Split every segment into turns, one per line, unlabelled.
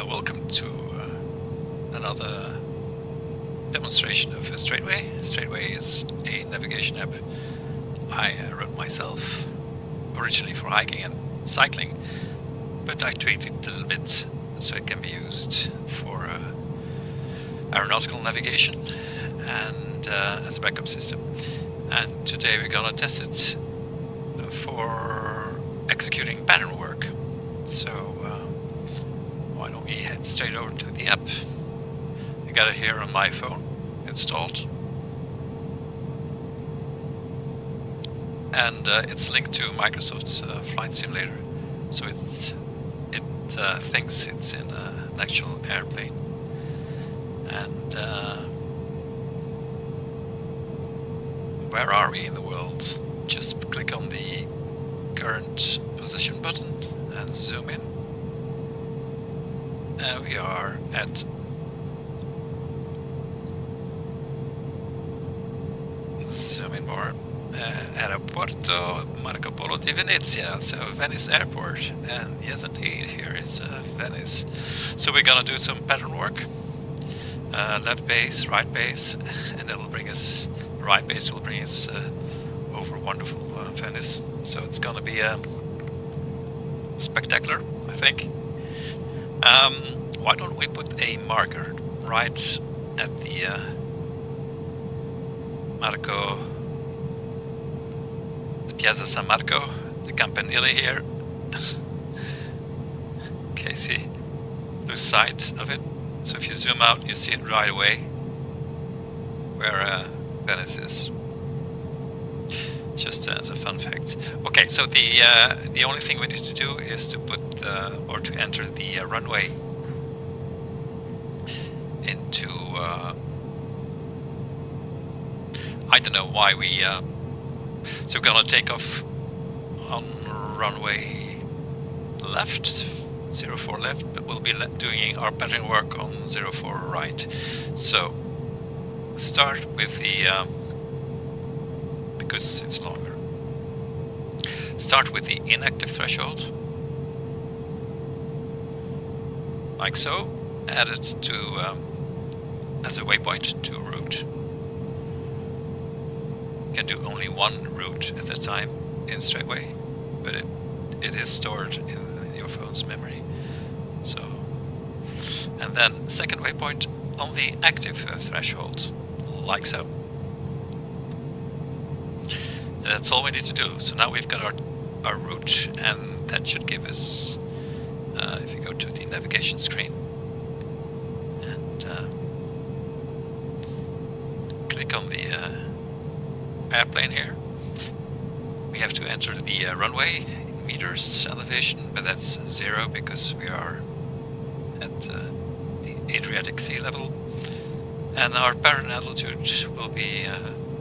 Welcome to another demonstration of StraytWay. StraytWay is a navigation app I wrote myself, originally for hiking and cycling, but I tweaked it a little bit so it can be used for aeronautical navigation and as a backup system. And today we're gonna test it for executing pattern work. So why don't we head straight over to the app. I got it here on my phone installed, and it's linked to Microsoft's Flight Simulator, so it thinks it's in an actual airplane. And where are we in the world? Just click on the current position button and zoom in. And we are at zoom in more. Aeroporto Marco Polo di Venezia, so Venice Airport. And yes, indeed, here is Venice. So we're gonna do some pattern work. Left base, right base, and that will bring us. The right base will bring us over wonderful Venice. So it's gonna be spectacular, I think. Why don't we put a marker right at the Marco, the Piazza San Marco, the Campanile here. Okay, see, lose sight of it. So if you zoom out, you see it right away where Venice is. Just as a fun fact. Okay, so the only thing we need to do is to put or to enter the runway into. I don't know why we. So we're gonna take off on runway left, 04 left, but we'll be doing our pattern work on 04 right. So start with the. Because it's longer. Start with the inactive threshold, like so. Add it to as a waypoint to route. You can do only one route at a time in StraytWay, but it is stored in your phone's memory. So, and then second waypoint on the active threshold, like so. And that's all we need to do. So now we've got our route, and that should give us, if you go to the navigation screen and click on the airplane here, we have to enter the runway in meters elevation, but that's 0 because we are at the Adriatic Sea level, and our Patttern altitude will be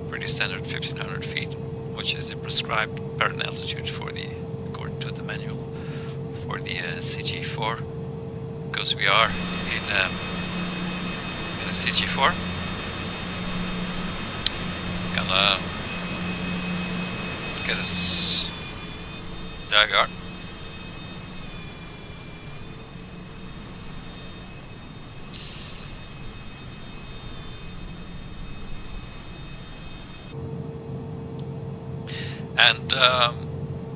pretty standard 1500 feet, which is the prescribed Patttern altitude for the, according to the manual, for the CG4, because we are in a CG4. Gonna get us. There we are. And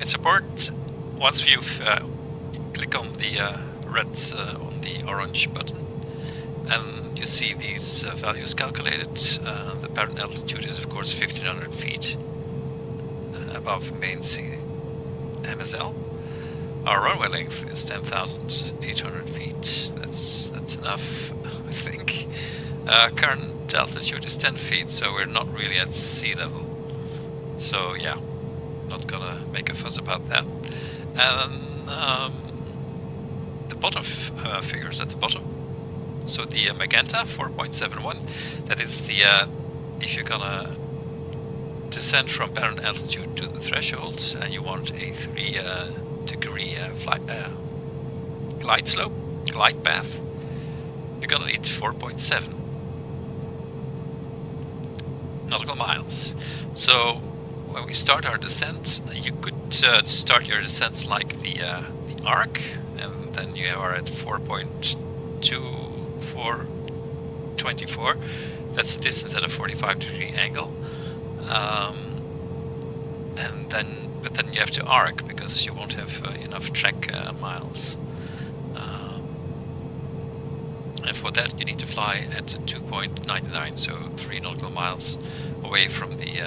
it's important, once you've click on the red on the orange button, and you see these values calculated. The Patttern altitude is of course 1500 feet above main sea MSL. Our runway length is 10,800 feet. That's enough, I think. Current altitude is 10 feet, so we're not really at sea level. So yeah, not gonna make a fuss about that. And the bottom figures at the bottom. So the magenta 4.71, that is the if you're gonna descend from Patttern altitude to the threshold and you want a 3 degree glide path, you're gonna need 4.7 nautical miles. So when we start our descent, you could start your descent like the arc, and then you are at 4.7 2424. That's the distance at a 45-degree angle. But then you have to arc because you won't have enough track miles. And for that you need to fly at 2.99, so 3 nautical miles away from the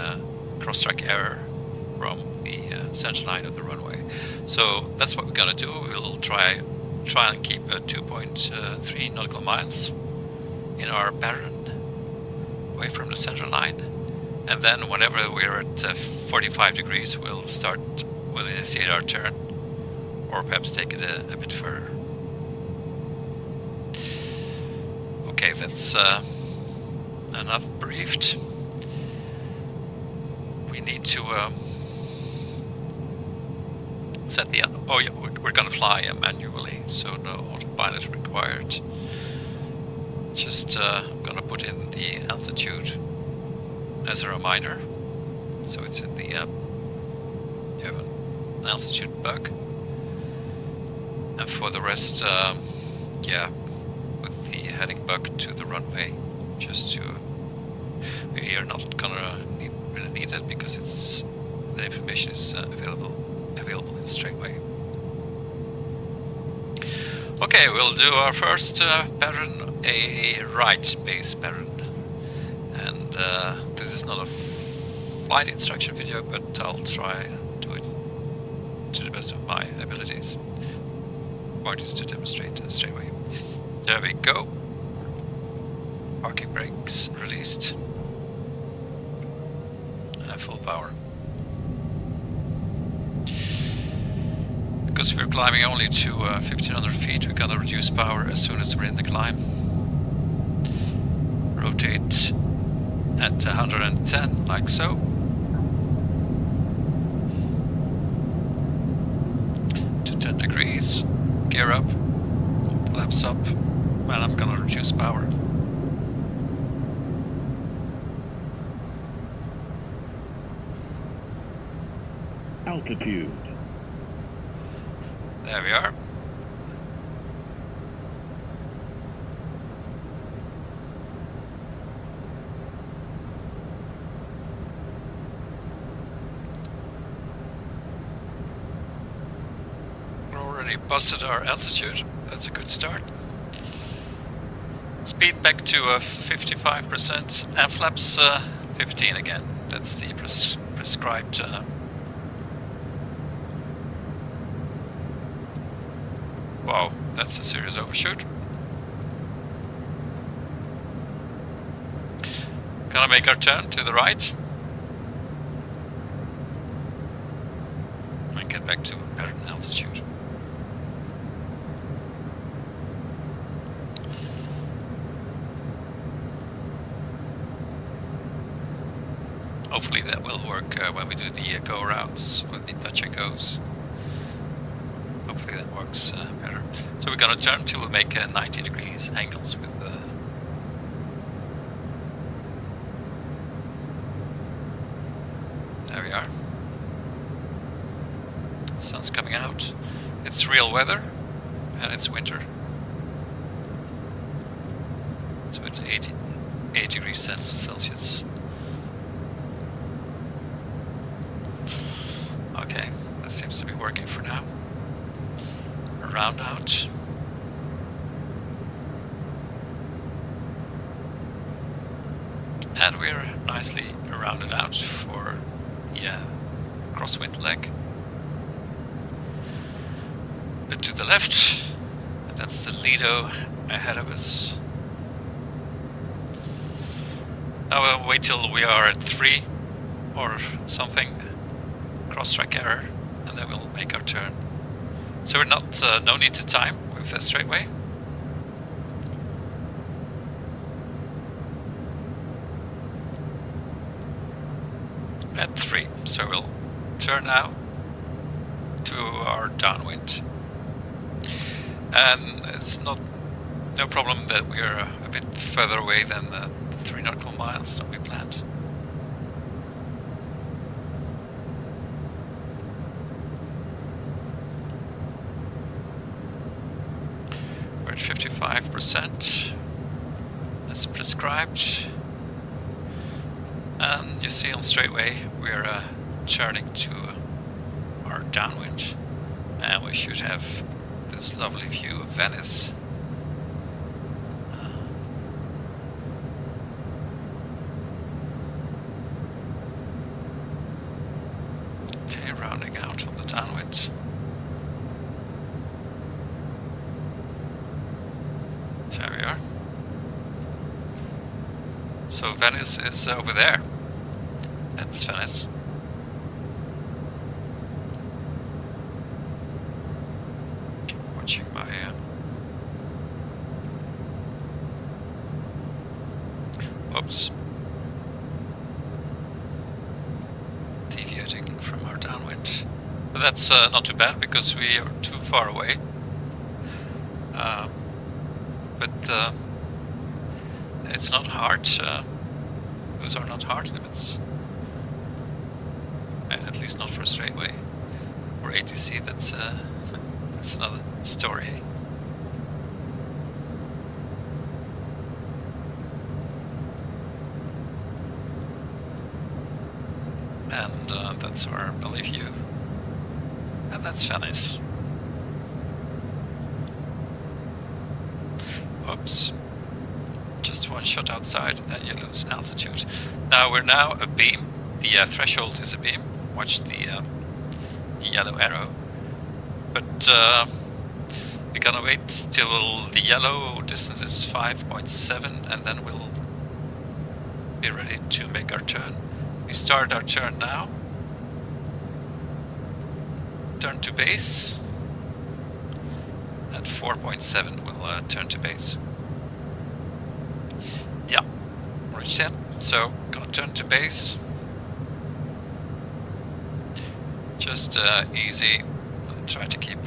cross-track error from the center line of the runway. So that's what we're gonna do. We'll try and keep 2.3 nautical miles in our pattern away from the center line. And then whenever we're at 45 degrees, we'll initiate our turn, or perhaps take it a bit further. Okay, that's enough briefed. We need to set the... Oh yeah, we're gonna fly manually, so no autopilot required. Just I'm gonna put in the altitude as a reminder. So it's in the... you have an altitude bug. And for the rest, yeah, with the heading bug to the runway, just to... We are not gonna really need that because it's... the information is available in StraytWay. Okay, we'll do our first pattern, a right base pattern. And this is not a flight instruction video, but I'll try and do it to the best of my abilities. Point is to demonstrate StraytWay. There we go. Parking brakes released. Full power. Because we're climbing only to 1500 feet, we're gonna reduce power as soon as we're in the climb. Rotate at 110, like so. To 10 degrees. Gear up. Flaps up. And I'm gonna reduce power.
Altitude.
There we are. We're already busted our altitude. That's a good start. Speed back to 55% and flaps 15 again. That's the prescribed wow, that's a serious overshoot. Gonna make our turn to the right. And get back to Patttern Altitude. Hopefully that will work when we do the go routes with the touch and goes. Hopefully that works better. So we're gonna turn to make 90 degrees angles with there we are. Sun's coming out. It's real weather and it's winter. So it's 8 degrees Celsius. Okay, that seems to be working for now. Round out. And we're nicely rounded out for the crosswind leg. Bit to the left, and that's the Lido ahead of us. Now we'll wait till we are at 3 or something, cross-track error, and then we'll make our turn. So we're not, no need to time with StraytWay. At 3, so we'll turn now to our downwind. And it's no problem that we are a bit further away than the 3 nautical miles that we planned. We're at 55. 5% as prescribed. And you see on StraytWay we're turning to our downwind, and we should have this lovely view of Venice. Okay, rounding out on the downwind. There we are. So Venice is over there. That's Venice. Keep watching my oops. Deviating from our downwind. But that's not too bad because we are too far away. But it's not hard. Those are not hard limits. At least not for StraytWay. For ATC, that's another story. And that's our belly view. And that's Venice. Oops. Just one shot outside and you lose altitude. Now we're a beam. The threshold is a beam. Watch the yellow arrow. But we're gonna wait till the yellow distance is 5.7 and then we'll be ready to make our turn. We start our turn now. Turn to base. At 4.7 we'll turn to base. Yeah, reach that. So gonna turn to base. Just easy, and try to keep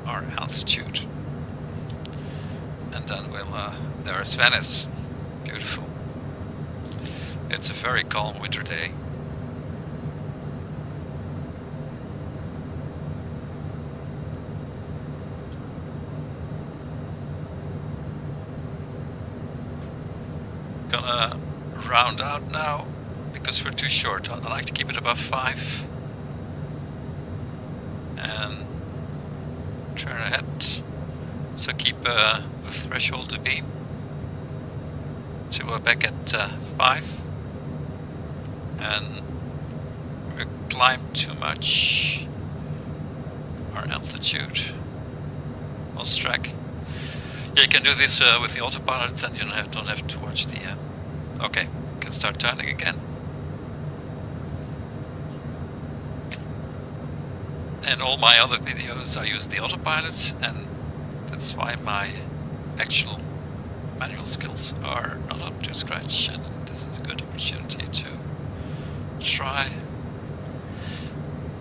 our altitude. And then we'll, there's Venice. Beautiful. It's a very calm winter day. Gonna round out now because we're too short. I like to keep it above 5. And turn ahead. So keep the threshold to beam. So we're back at 5. And we climb too much our altitude. Lost track. Yeah, you can do this with the autopilot and you don't have to watch the... okay, you can start turning again. In all my other videos I use the autopilot, and that's why my actual manual skills are not up to scratch, and this is a good opportunity to try.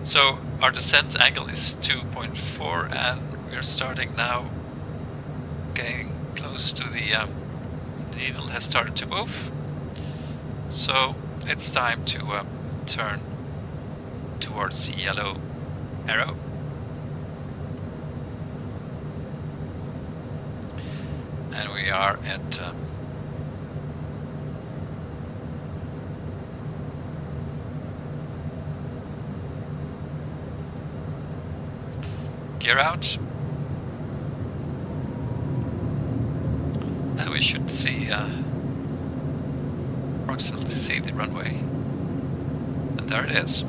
So our descent angle is 2.4 and we're starting now getting close to the needle has started to move. So it's time to turn towards the yellow arrow. And we are at gear out. And we should see approximately see the runway. And there it is.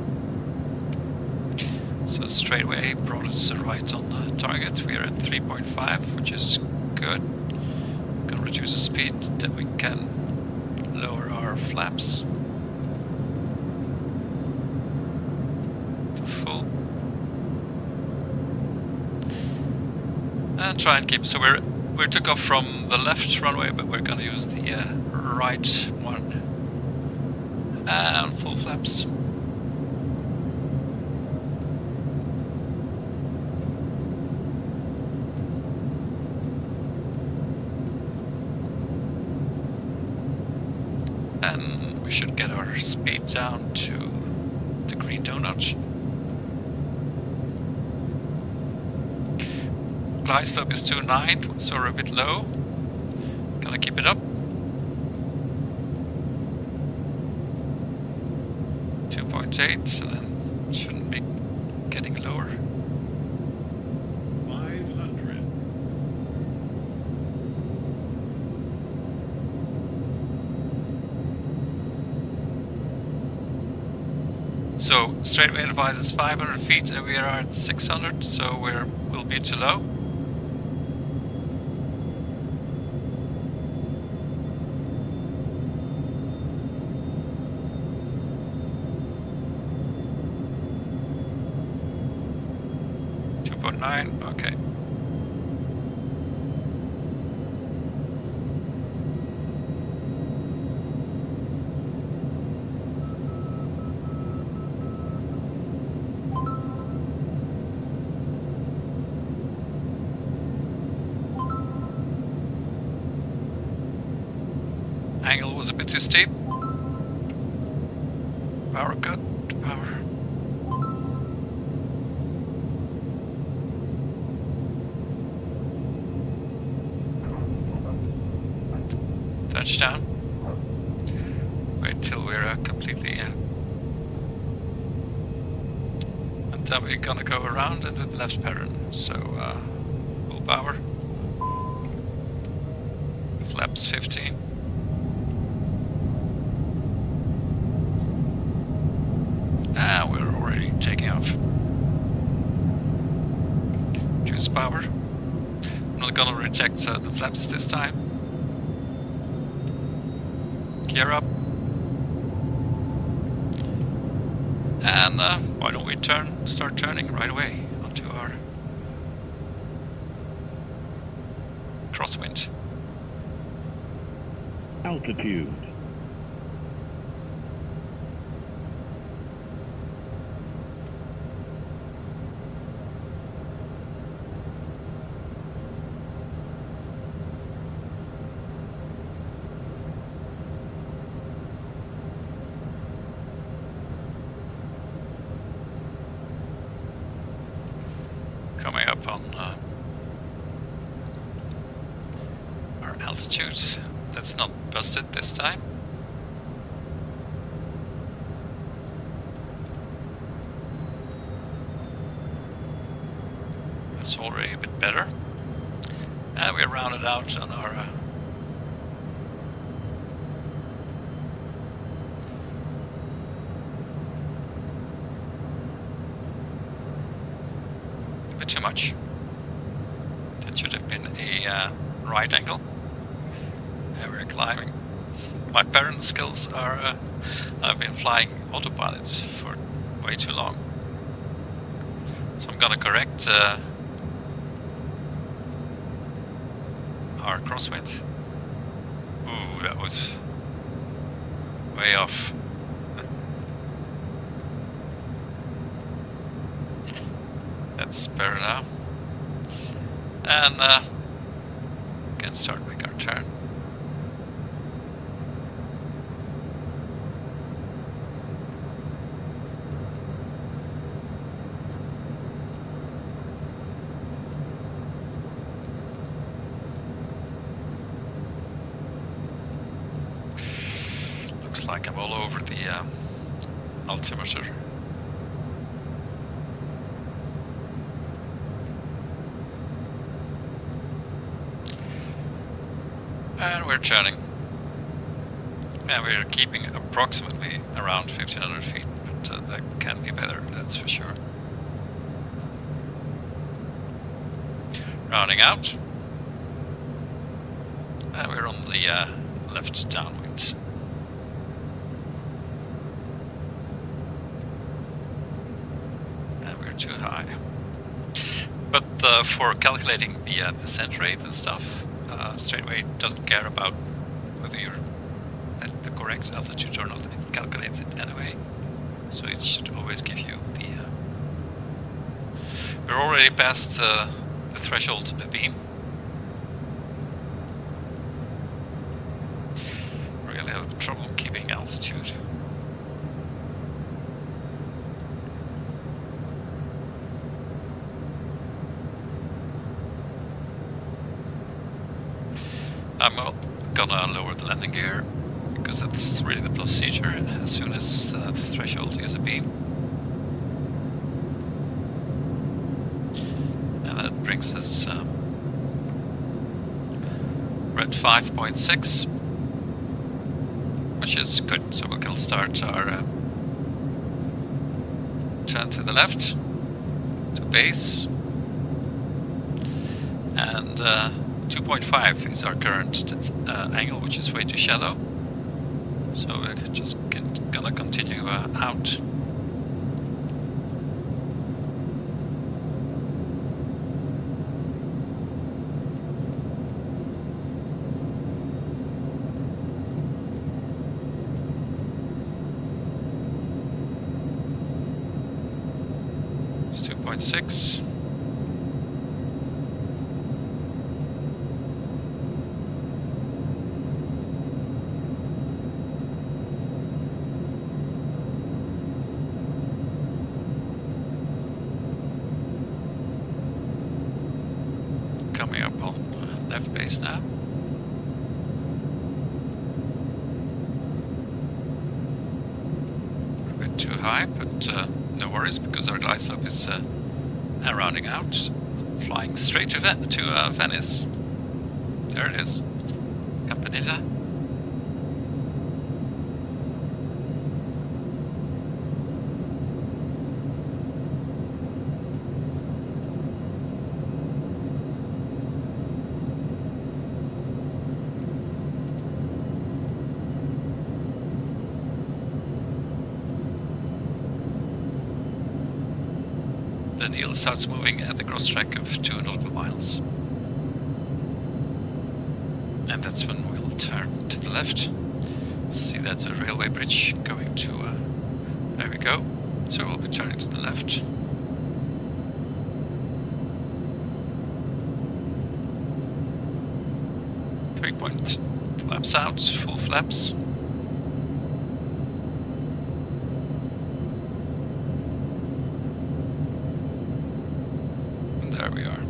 So StraytWay brought us right on the target. We are at 3.5, which is good. Gonna reduce the speed, then we can lower our flaps to full. And try and keep, so we took off from the left runway, but we're gonna use the right one. And full flaps. And we should get our speed down to the green donut. glide slope is 2.9, so we're a bit low. Gonna keep it up. 2.8, and then shouldn't be getting lower.
500.
So StraytWay advises 500 feet, and we are at 600, so we'll be too low. Okay. Angle was a bit too steep. Power cut, power. Touchdown. Wait till we're completely and then we're gonna go around and do the left pattern. So full power. Flaps 15. We're already taking off. Choose power. I'm not gonna reject the flaps this time. Gear up. And why don't we start turning right away onto our crosswind.
Altitude.
Coming up on our altitude. That's not busted this time. That's already a bit better. And we're rounded out on our too much. That should have been a right angle. And we're climbing. My parent skills are I've been flying autopilot for way too long. So I'm gonna correct our crosswind. Ooh, that was way off. That's better now. And we can start make our turn. Looks like I'm all over the altimeter. And we're turning. And we're keeping approximately around 1500 feet, but that can be better, that's for sure. Rounding out. And we're on the left downwind. And we're too high. But for calculating the descent rate and stuff, StraytWay doesn't care about whether you're at the correct altitude or not. It calculates it anyway, so it should always give you the. We're already past the threshold beam. We're gonna have trouble keeping altitude. gonna lower the landing gear, because that's really the procedure as soon as the threshold is a beam. And that brings us we're at 5.6, which is good, so we can start our turn to the left, to base, and 2.5 is our current angle, which is way too shallow, so we're just gonna continue out. It's 2.6. Coming up on left base now. A bit too high, but no worries, because our glide slope is rounding out, flying straight to Venice. There it is, Campanilla. The needle starts moving at the cross track of 2 nautical miles. And that's when we'll turn to the left. See that's a railway bridge going to... there we go. So we'll be turning to the left. Three-point flaps out, full flaps. There we are.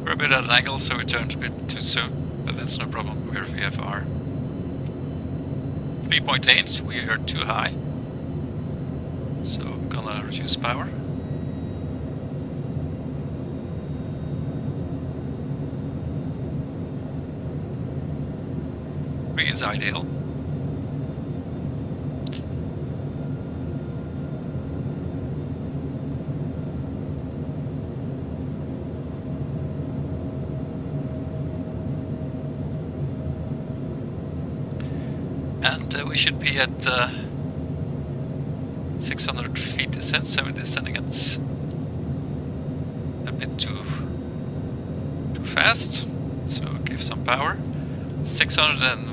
We're a bit at an angle, so we turned a bit too soon, but that's no problem. We're VFR. 3.8, we are too high. So I'm gonna reduce power. 3 is ideal. And we should be at 600 feet descent, so we're descending at a bit too fast. So give some power. 600, and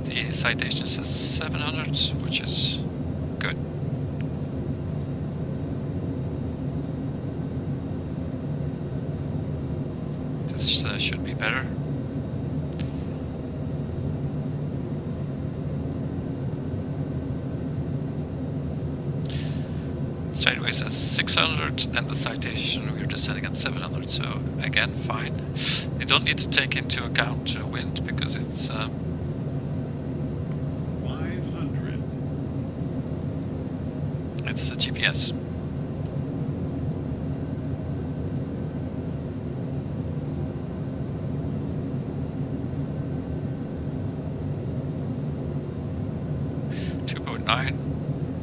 the citation says 700, which is good. This should be better. StraytWay says 600, and the citation we're descending at 700, so again, fine. You don't need to take into account wind, because it's
500.
it's a GPS.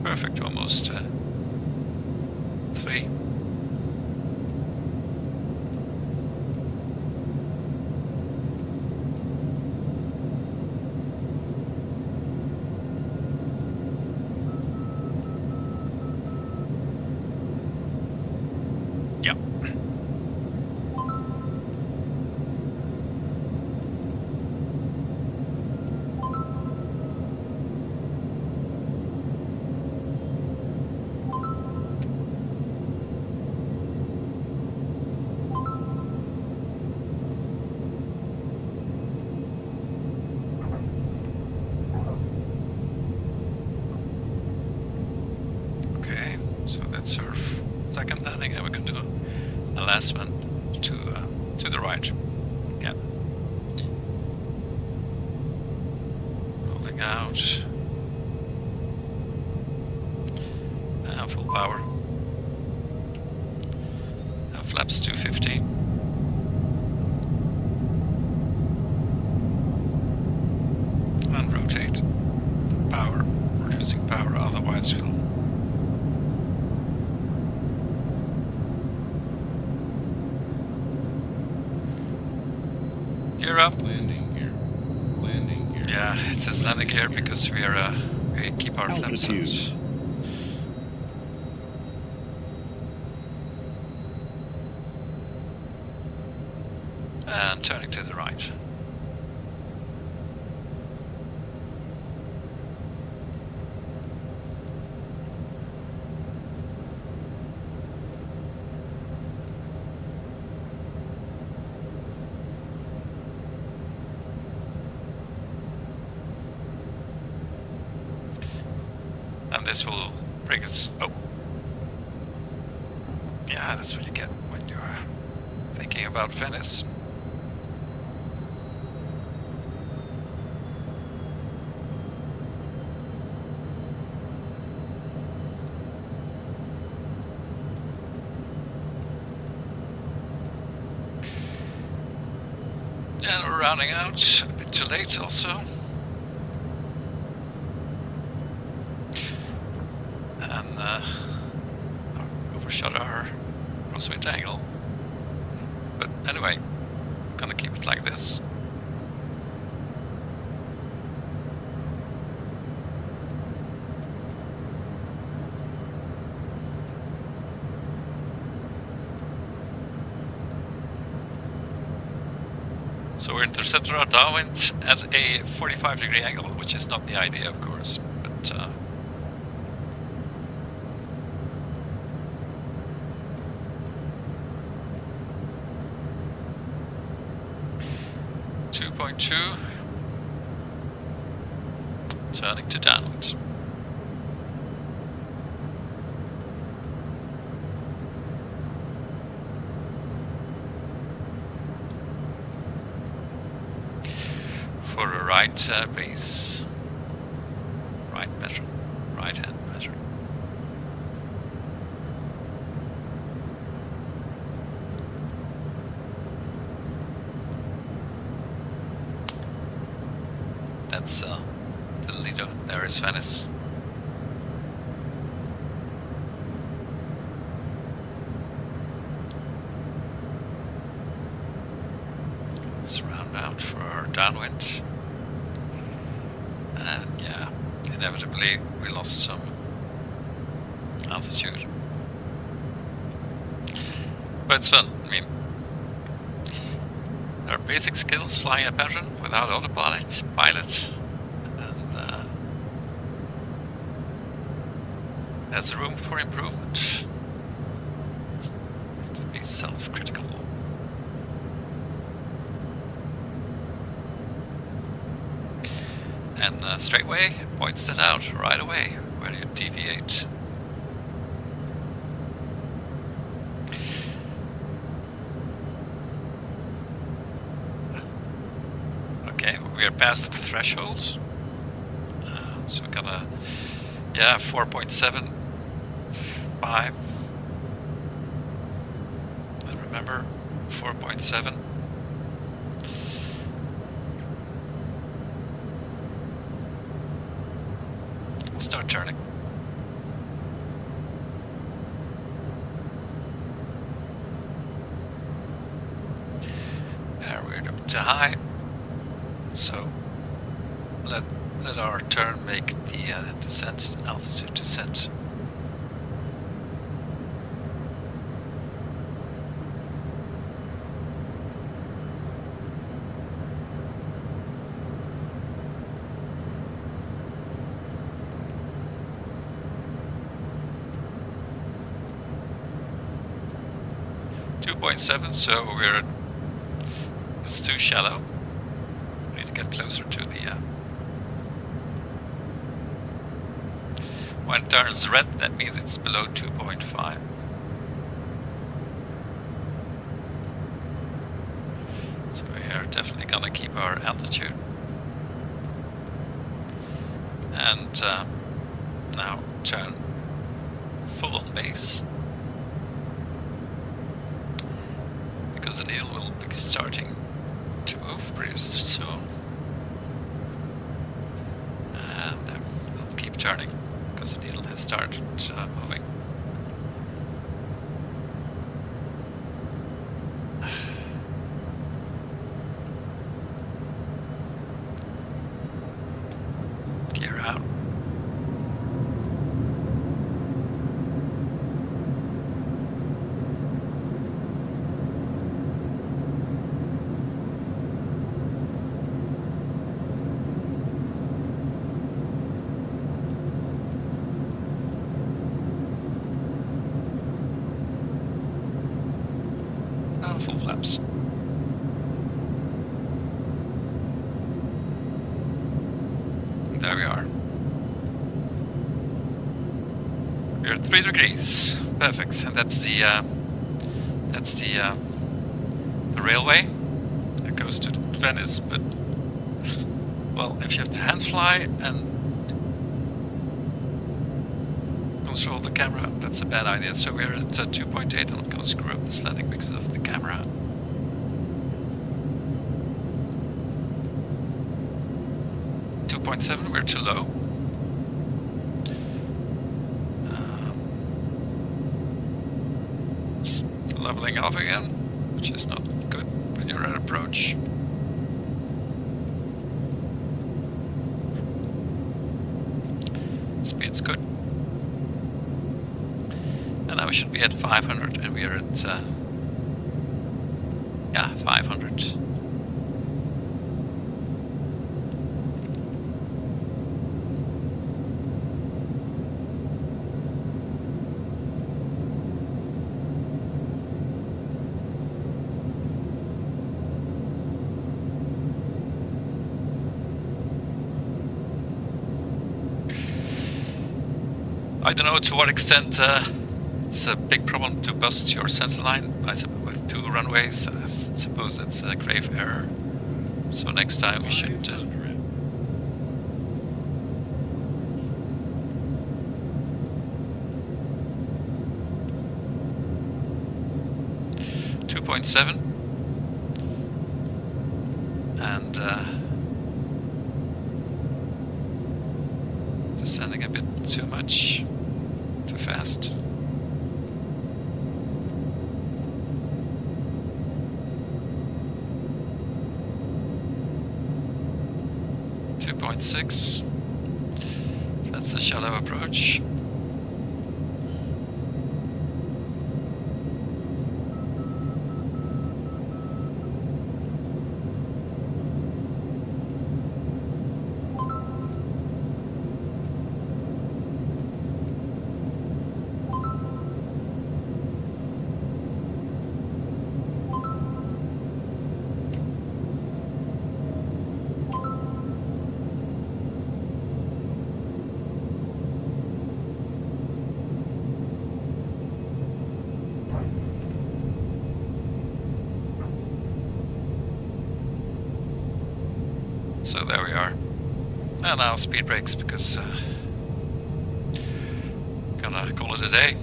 Perfect, almost 3. Yep. landing, and we're going to do a last one to the right. Again. Rolling out. And full power. Flaps 250. And rotate. Power. Reducing power, otherwise we'll gear up.
Landing gear. Landing gear.
Yeah, it says landing gear because we are we keep our flaps
Altitude.
out. And turning to the right. And this will bring us... Oh. Yeah, that's what you get when you're thinking about Venice. And we're rounding out, a bit too late also. And overshot our crosswind angle. But anyway, I'm gonna keep it like this. So we intercepted our downwind at a 45-degree angle, which is not the idea, of course, but 2.2, turning to downwind. For a right base, right pattern, right hand pattern. That's the leader. There is Venice. Let's round out for our downwind. And yeah, inevitably we lost some altitude. But it's fun. I mean, there are basic skills flying a pattern without autopilot, and there's room for improvement. You have to be self-critical. And StraytWay points that out right away when you deviate. Okay, we are past the threshold. So we're gonna, yeah, 4.75. And remember, 4.7. Start turning. We're up to high, so let our turn make the descent, altitude descent. So it's too shallow. We need to get closer to the when it turns red, that means it's below 2.5. So we are definitely gonna keep our altitude. And now turn full on base. Because the needle will be starting to move pretty soon. And we'll keep turning because the needle has started moving. Gear out. Full flaps. There we are. We're at 3 degrees. Perfect. And that's the railway that goes to Venice. But well, if you have to hand fly and control the camera, that's a bad idea. So we're at 2.8. I'm not going to screw up this landing because of the camera. We're too low. Leveling off again, which is not good when you're at approach. Speed's good. And now we should be at 500, and we are at, yeah, 500. I don't know to what extent it's a big problem to bust your center line. I suppose with 2 runways, I suppose that's a grave error. So next time we should. 2.7 and descending a bit too much. Too fast. .6. That's a shallow approach. So there we are. And now speed brakes because gonna call it a day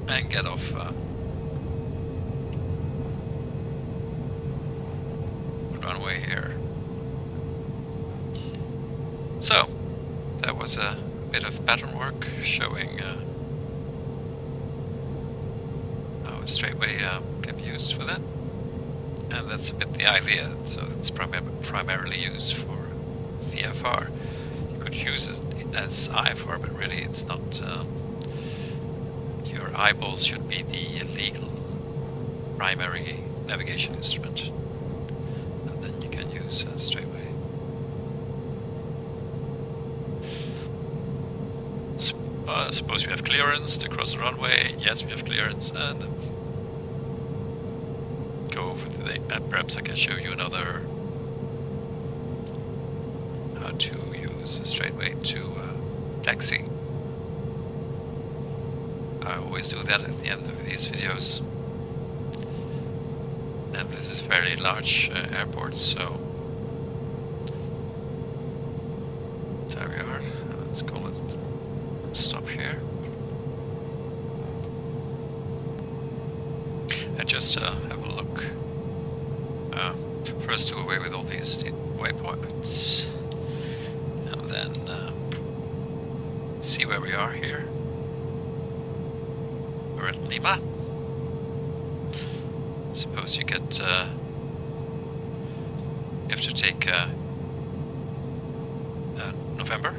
and get off runway here. So that was a bit of pattern work showing how StraytWay can be used for that. And that's a bit the idea. So it's primarily used for VFR. You could use it as IFR, but really it's not. Your eyeballs should be the legal primary navigation instrument, and then you can use StraytWay. Suppose we have clearance to cross the runway. Yes, we have clearance, and go over the thing. And perhaps I can show you another how to use StraytWay to taxi. I always do that at the end of these videos. And this is a very large airport, so there we are. Let's call it stop here. And just have a look. First do away with all these waypoints, and then see where we are here. We're at Lima. Suppose you get you have to take November.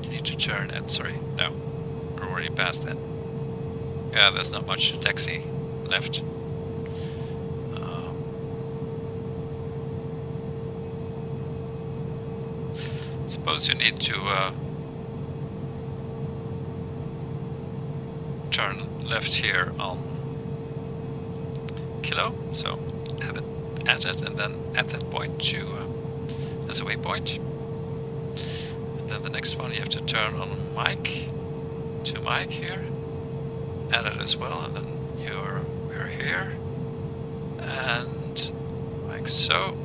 You need to turn at, sorry, no, we're already past that. Yeah, there's not much taxi left. Suppose you need to turn left here on Kilo, so add it, and then at that point to as a waypoint. And then the next one you have to turn on Mike to Mike here, add it as well, and then we're here, and like so.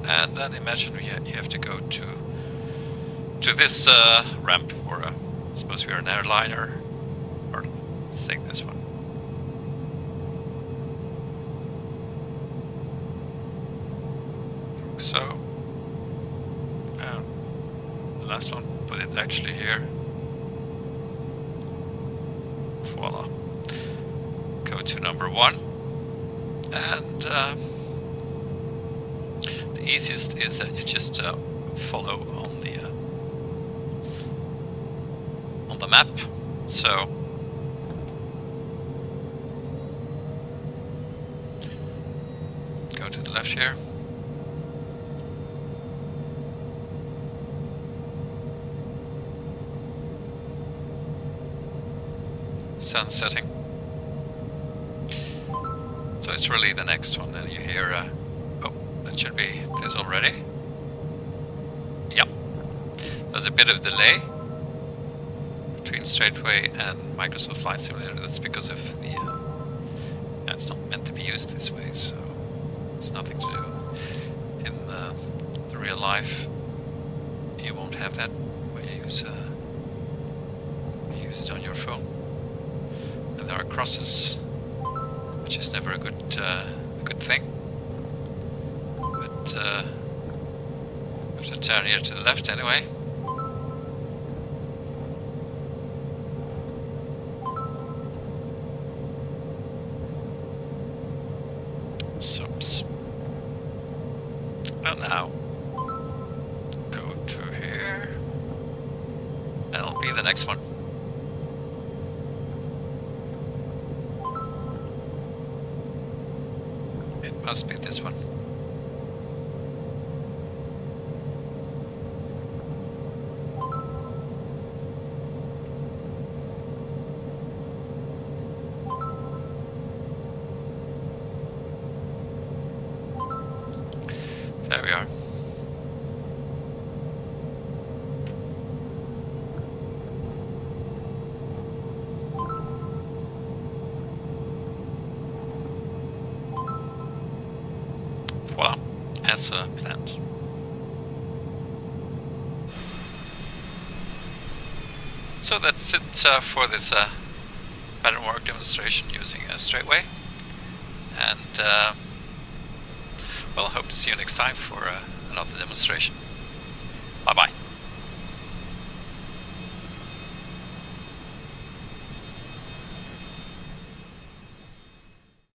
And then imagine you have to go to this ramp for suppose we are an airliner, or let's take this one. So the last one, put it actually here. Voila. Go to number 1, and the easiest is that you just follow on the map. So go to the left here. Sun setting. So it's really the next one, and you hear oh, that should be this already. Yeah, there's a bit of delay between StraytWay and Microsoft Flight Simulator. That's because of the it's not meant to be used this way, so it's nothing to do. In the real life, you won't have that when you use it on your phone. And there are crosses, which is never a good thing. But I have to turn here to the left anyway. Subs. And now go to here. That'll be the next one. It must be this one. There we are. Voila, as planned. So that's it for this pattern work demonstration using StraytWay. And well, I hope to see you next time for another demonstration. Bye bye.